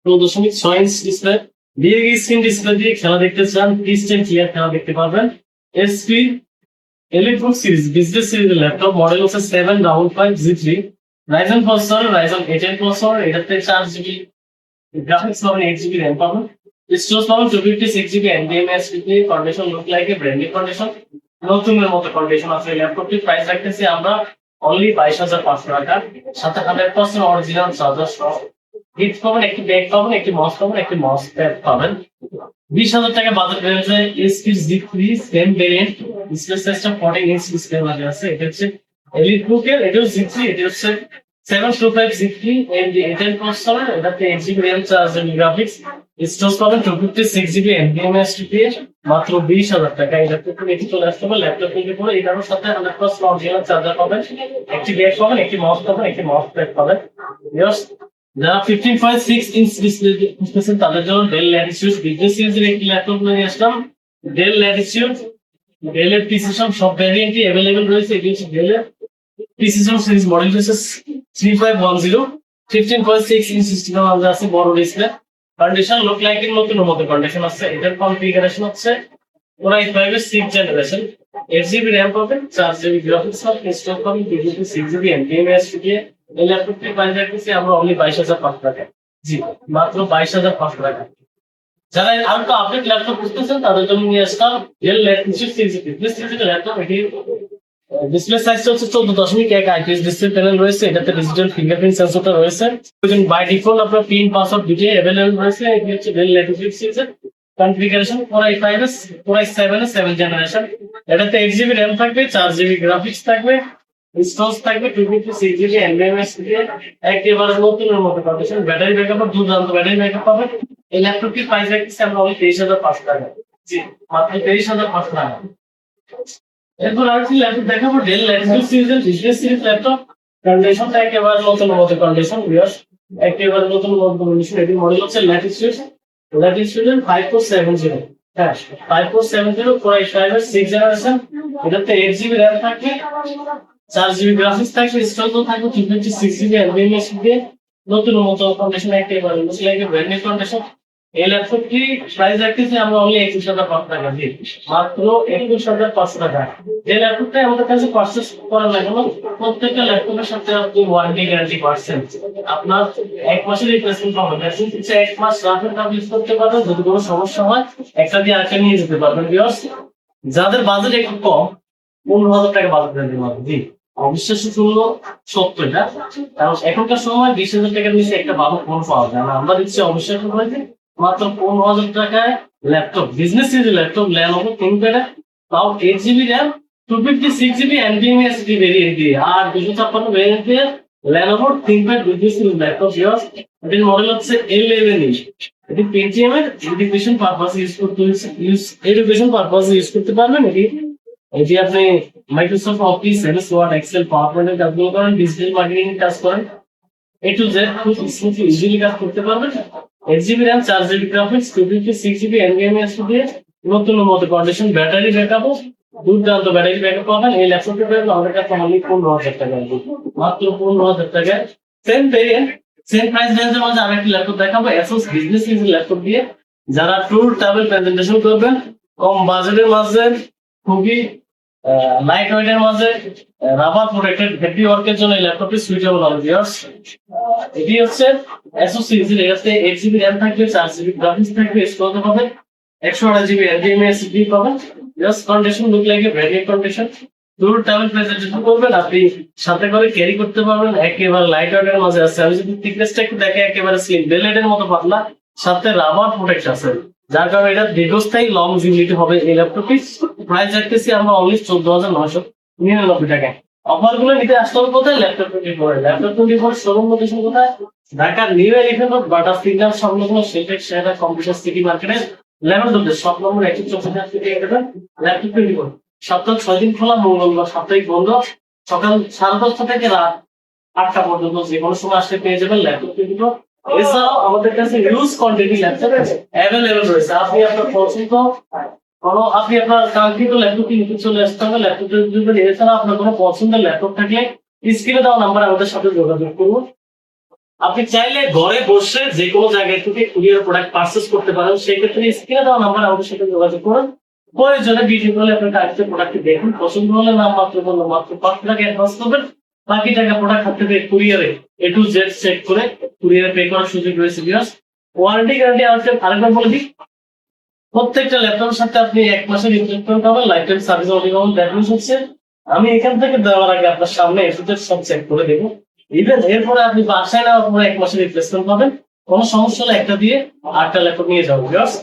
14.6 inch display, big screen display দিয়ে খেলা দেখতে চান, ক্রিস্টাল ক্লিয়ার খেলা দেখতে পারবেন। এসপি এলিটবুক সিরিজ বিজনেস সিরিজের ল্যাপটপ, মডেল হচ্ছে 755G3, Ryzen processor, Ryzen 8 processor, এটাতে 4GB গ্রাফিক্স পাবেন, 8GB র্যাম পাবেন, স্টোরেজ পাবেন 256GB NVMe SSD, condition look like a brand new condition, নতুনের মতো কন্ডিশন আছে। ল্যাপটপটির প্রাইস রাখতেছি আমরা অনলি 22,500 টাকা, সাথে 100% অরিজিনাল চার্জার সহ গিফট পাবেন, একটি ব্যাগ পাবেন, একটি মাউস পাবেন, একটি মাউস প্যাড পাবেন। 20,000 টাকা বাজেট রেঞ্জে এসপি জি3 সেম ভেরিয়েন্ট, ডিসপ্লে সাইজটা 14 ইঞ্চ ডিসপ্লে মাঝে আছে। এটা হচ্ছে এলিট বুকের, এটাও জি3, এটা হচ্ছে 725G3 AMD Intel প্রসেসর, এটাতে 8GB RAM 4GB graphics, storage পাবেন 256GB NVMe SSD, মাত্র 20,000 টাকা। এটাতে তুমি এটি চলে আসতে পারবে ল্যাপটপ কিনতে পরে, এটার সাথে 100% অরিজিনাল চার্জার পাবেন, একটি ব্যাগ পাবেন, একটি মাউস পাবেন, একটি মাউস প্যাড পাবেন। যারা 15.6 ইঞ্চ ডিসপ্লে খুঁজতেছেন তাদের জন্য ডেল ল্যাটিটিউড বিজনেস সিরিজের একটি ল্যাপটপ নিয়ে আসলাম। ডেল ল্যাটিটিউড, ডেলের প্রিসিশন সব ভ্যারিয়েন্টই अवेलेबल রয়েছে। এটি হচ্ছে ডেলের প্রিসিশন সিরিজ, মডেল হচ্ছে 3510, 15.6 ইঞ্চ ডিসপ্লে মধ্যে আছে, বড় ডিসপ্লে, কন্ডিশন লুক লাইক এর নতুন মতো কন্ডিশন আছে। এটার কনফিগারেশন হচ্ছে Core i5 এর 6th জেনারেশন, 8GB RAM পাবেন, 4GB গ্রাফিক্স পাবেন, স্টোরেজ পাবেন 256GB NVMe SSD। এই ল্যাপটপটি প্রাইস রাখতেছি আমরা অনলি 22,500 টাকা। জি, মাত্র 22,500 টাকা। যারা আর তো আপডেট ল্যাপটপ খুঁজতেছেন তাদের জন্য নিয়ে আসলাম ডেল ল্যাটিটিউড সিরিজের ল্যাপটপ। এটি ডিসপ্লে সাইজটা হচ্ছে 14.1 IPS ডিসপ্লে প্যানেল রয়েছে, এটাতে ডিজিটাল ফিঙ্গারপ্রিন্ট সেন্সরটা রয়েছে। বাই ডিফল্ট আপনার পিন পাসওয়ার্ড দুটোই अवेलेबल রয়েছে। এটি হচ্ছে ডেল ল্যাটিটিউড সিরিজের কনফিগারেশন Core i5 এর Core i7 এর 7th জেনারেশন, এটাতে 8GB RAM থাকবে, 4GB গ্রাফিক্স থাকবে, স্টোরেজ থাকবে 256GB NVMe SSD, একেবারে নতুনের মতো কন্ডিশন, ব্যাটারি ব্যাকআপ দুর্দান্ত ব্যাটারি ব্যাকআপ পাবেন। এই ল্যাপটপটির প্রাইস রাখছি আমরা অনলি 23,500 টাকা। জি, মাত্র 23,500 টাকা। এরপর আরেকটি ল্যাপটপ দেখাবো, ডেল ল্যাটিটিউড সিরিজের বিজনেস সিরিজ ল্যাপটপ। কন্ডিশনটা একেবারে নতুন মতো কন্ডিশন, ভিউয়ার্স, একেবারে নতুন মতো কন্ডিশন। এটির মডেল হচ্ছে ল্যাটিটিউড 5470, হ্যাঁ 5470, Core i5 এর 6th জেনারেশন, এটাতে 8GB RAM থাকবে, 4GB গ্রাফিক্স থাকবে, স্টোরেজ থাকবে 256GB NVMe SSD, নতুন মতো কন্ডিশন, একেবারে look like a brand new condition. এই ল্যাপটপটি প্রাইস রাখতেছি আমরা অনলি 21,500 টাকা। জি, মাত্র 21,500 টাকা। যে ল্যাপটপটা আমাদের কাছে পারচেজ করার লাগে না, প্রত্যেকটা ল্যাপটপের সাথে আপনি ওয়ারেন্টি গ্যারান্টি পাচ্ছেন। আপনার 1 মাসের রিপ্লেসমেন্ট পাবেন, রিপ্লেসমেন্ট হচ্ছে 1 মাস রাখেন, আপনি ইউজ করতে পারবেন, যদি কোনো সমস্যা হয় একটা দিয়ে আরেকটা নিয়ে যেতে পারবেন। ভিউয়ার্স, যাদের বাজেট একটু কম, 15,000 টাকা বাজেট রেঞ্জের মধ্যে, জি, অবিশ্বাস্য শুনল সত্য এটা, কারণ এখনকার সময় 20,000 টাকার নিচে একটা ভালো ফোন পাওয়া যায় না। আমরা দিচ্ছি অবিশ্বাস্য হয়েছে মাত্র 15,000 টাকায় laptop, business series laptop, Lenovo ThinkPad, তাও 8GB RAM, 256GB NVMe SSD variant দিয়ে, আর 256 ভেরিয়েন্ট দিয়ে Lenovo ThinkPad business series laptop. এটির মডেল হচ্ছে L11E। এটি পেটিএম এর এডুকেশন পারপাসে ইউজ করতে পারবেন। এটি এটি আপনি Microsoft office, MS Word, Excel, power পয়েন্টের কাজগুলো করেন, ডিজিটাল মার্কেটিং কাজ করেন, এ টু জেড খুব স্মুথলি ইজিলি কাজ করতে পারবেন। 8GB RAM, 4GB graphics, 256GB NVMe SSD, নতুন মতো কন্ডিশন, ব্যাটারি ব্যাকআপও দুর্দান্ত ব্যাটারি ব্যাকআপ পাবেন। এই ল্যাপটপটি পেয়ে আমাদের কাছে অনলি 15,000 টাকা, মাত্র 15,000 টাকায়। সেম ভেরিয়েন্ট, সেম প্রাইস রেঞ্জের মধ্যে আরেকটি ল্যাপটপ দেখাবো, Asus বিজনেস সিরিজের ল্যাপটপ দিয়ে। যারা ট্যুর ট্রাভেল প্রেজেন্টেশন করবেন, কম বাজেটের মাঝে, খুবই লাইট ওয়েটের মাঝে, রাবার প্রোটেক্টেড হেভি ওয়ার্কের জন্য এই ল্যাপটপটি সুইটেবল হবে। ভিউয়ার্স, এটি হচ্ছে Asus সিরিজের, এটাতে 8GB RAM থাকবে, 4GB গ্রাফিক্স থাকবে, স্টোরেজ পাবেন 128GB NVMe SSD পাবেন। Just condition look like a brand new condition. Tour travel presentation করবেন, আপনি সাথে করে ক্যারি করতে পারবেন, একেবারে লাইট ওয়েটের মাঝে আছে। আমি যদি থিকনেসটা একটু দেখে, একেবারে স্লিম বেলেটের মতো পাতলা, সাথে রাবার প্রোটেক্ট আছে, যার কারণে এটা দীর্ঘস্থায়ী লং জিবিলিটি হবে। এই ল্যাপটপটি প্রাইস রাখতেছি আমরা অনলি 14,999 টাকায়। অফার গুলো নিতে আসতে হবে কোথায়? ল্যাপটপ 24 শোরুম লোকেশন কোথায়? ঢাকার নিউ এলিফ্যান্ট রোড, বাটা সিগন্যাল সংলগ্ন শেখের সেরা কম্পিউটার সিটি মার্কেটের লেভেল দোকান, শপ নম্বর 164 থেকে এখানে ল্যাপটপ 24 সপ্তাহে 6 দিন খোলা, মঙ্গলবার সাপ্তাহিক বন্ধ, সকাল 10:30 থেকে রাত 8টা পর্যন্ত যে কোনো সময় আসলে পেয়ে যাবেন ল্যাপটপ 24। এছাড়াও আমাদের কাছে ইউজ কোয়ান্টিটি ল্যাপটপ অ্যাভেলেবল রয়েছে। আপনি আপনার পছন্দ আপনি আপনার কাঙ্ক্ষিত ল্যাপটপটি নিতে চলে আসতে হবে ল্যাপটপ। এছাড়া আপনার কোনো পছন্দের ল্যাপটপ থাকলে স্ক্রিনে দেওয়া নাম্বার আমাদের সাথে যোগাযোগ করুন। আপনি চাইলে ঘরে বসে যে কোনো জায়গায় থেকে কুরিয়ার প্রোডাক্ট পারচেজ করতে পারেন। সেই ক্ষেত্রে স্ক্রিনে দেওয়া নাম্বার আমাদের সাথে যোগাযোগ করুন। প্রয়োজনে ভিডিও কলে আপনার কাছে প্রোডাক্টটি দেখুন, পছন্দ হলে নাম মাত্র বললো মাত্র 5 টাকা অ্যাডভান্স করবেন, বাকি টাকা প্রোডাক্ট হাতে পেয়ে কুরিয়ারে A to Z চেক করে কুরিয়ারে পে করার সুযোগ রয়েছে। ভিউয়ার্স, ওয়ারেন্টি গ্যারান্টি আরেকবার বলে দিই, প্রত্যেকটা ল্যাপটপের সাথে আপনি 1 মাসের রিপ্লেসমেন্ট পাবেন, লাইফ টাইম সার্ভিস ওয়ারেন্টি পাবেন। দ্যাট মিন্স হচ্ছে আমি এখান থেকে দেওয়ার আগে আপনার সামনে A to Z সব চেক করে দেবো। ইভেন এরপরে আপনি বাসায় নেওয়ার পরে 1 মাসের রিপ্লেসমেন্ট পাবেন। কোনো সমস্যা হলে একটা দিয়ে আরেকটা ল্যাপটপ নিয়ে যাবো। ভিউয়ার্স,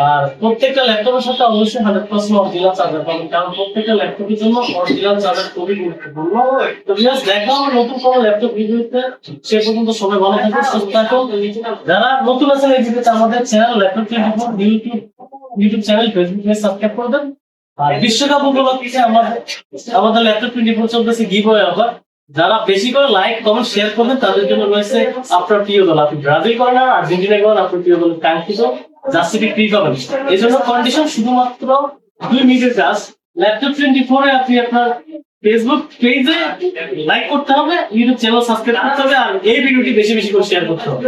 আর প্রত্যেকটা ল্যাপটপের সাথে অবশ্যই 100% অরিজিনাল চার্জার পাবেন, কারণ প্রত্যেকটা ল্যাপটপের জন্য অরিজিনাল চার্জার খুবই গুরুত্বপূর্ণ। তো ভিউয়ার্স, দেখা হবে নতুন কোনো ল্যাপটপ রিভিউতে। সে পর্যন্ত সবাই ভালো থাকুন, সুস্থ থাকুন। যারা নতুন আছেন এই ভিডিওতে আমাদের channel laptop 24 YouTube channel, Facebook page subscribe করে দেন। আর বিশ্বকাপ উপলক্ষে আমাদের ল্যাপটপ 24 চলতেছে গিভঅ্যাওয়ে অফার। যারা বেশি করে লাইক কমেন্ট শেয়ার করবেন তাদের জন্য রয়েছে আপনার প্রিয় দল। আপনি ব্রাজিল করেন আর আর্জেন্টিনা করেন, আপনার প্রিয় দলের কাঙ্ক্ষিত জার্সিটি ফ্রি পাবেন। এই জন্য কন্ডিশন শুধুমাত্র 2 মিনিটের কাজ। ল্যাপটপ 24 এ আপনি আপনার ফেসবুক পেজে লাইক করতে হবে, ইউটিউব চ্যানেল সাবস্ক্রাইব করতে হবে, আর এই ভিডিওটি বেশি বেশি করে শেয়ার করতে হবে।